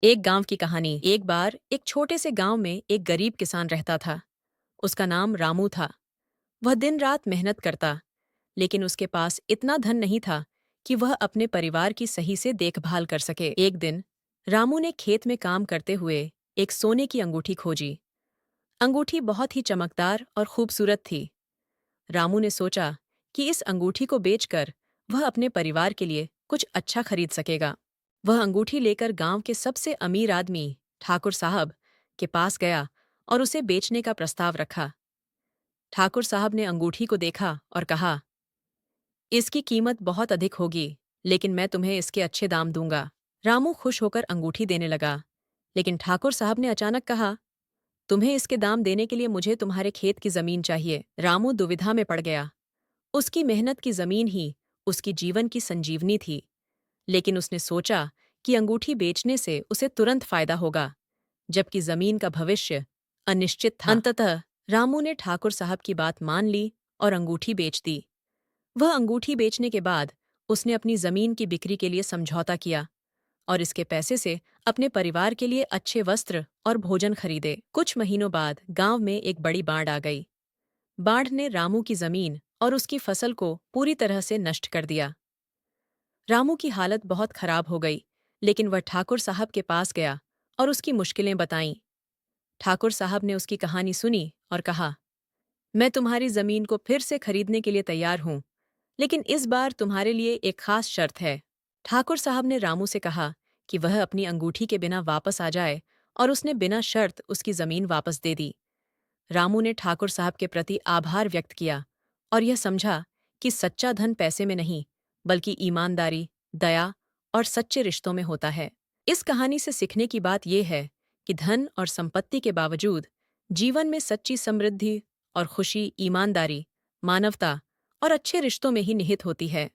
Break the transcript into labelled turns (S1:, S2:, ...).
S1: एक गांव की कहानी। एक बार एक छोटे से गांव में एक गरीब किसान रहता था। उसका नाम रामू था। वह दिन रात मेहनत करता, लेकिन उसके पास इतना धन नहीं था कि वह अपने परिवार की सही से देखभाल कर सके। एक दिन रामू ने खेत में काम करते हुए एक सोने की अंगूठी खोजी। अंगूठी बहुत ही चमकदार और खूबसूरत थी। रामू ने सोचा कि इस अंगूठी को बेचकर वह अपने परिवार के लिए कुछ अच्छा खरीद सकेगा। वह अंगूठी लेकर गांव के सबसे अमीर आदमी ठाकुर साहब के पास गया और उसे बेचने का प्रस्ताव रखा। ठाकुर साहब ने अंगूठी को देखा और कहा, इसकी कीमत बहुत अधिक होगी, लेकिन मैं तुम्हें इसके अच्छे दाम दूंगा। रामू खुश होकर अंगूठी देने लगा, लेकिन ठाकुर साहब ने अचानक कहा, तुम्हें इसके दाम देने के लिए मुझे तुम्हारे खेत की जमीन चाहिए। रामू दुविधा में पड़ गया। उसकी मेहनत की जमीन ही उसकी जीवन की संजीवनी थी, लेकिन उसने सोचा कि अंगूठी बेचने से उसे तुरंत फायदा होगा, जबकि जमीन का भविष्य अनिश्चित था। अंततः रामू ने ठाकुर साहब की बात मान ली और अंगूठी बेच दी। वह अंगूठी बेचने के बाद उसने अपनी जमीन की बिक्री के लिए समझौता किया और इसके पैसे से अपने परिवार के लिए अच्छे वस्त्र और भोजन खरीदे। कुछ महीनों बाद गांव में एक बड़ी बाढ़ आ गई। बाढ़ ने रामू की जमीन और उसकी फसल को पूरी तरह से नष्ट कर दिया। रामू की हालत बहुत खराब हो गई, लेकिन वह ठाकुर साहब के पास गया और उसकी मुश्किलें बताईं। ठाकुर साहब ने उसकी कहानी सुनी और कहा, मैं तुम्हारी जमीन को फिर से खरीदने के लिए तैयार हूं, लेकिन इस बार तुम्हारे लिए एक खास शर्त है। ठाकुर साहब ने रामू से कहा कि वह अपनी अंगूठी के बिना वापस आ जाए, और उसने बिना शर्त उसकी जमीन वापस दे दी। रामू ने ठाकुर साहब के प्रति आभार व्यक्त किया और यह समझा कि सच्चा धन पैसे में नहीं, बल्कि ईमानदारी, दया और सच्चे रिश्तों में होता है। इस कहानी से सीखने की बात यह है कि धन और संपत्ति के बावजूद जीवन में सच्ची समृद्धि और खुशी ईमानदारी, मानवता और अच्छे रिश्तों में ही निहित होती है।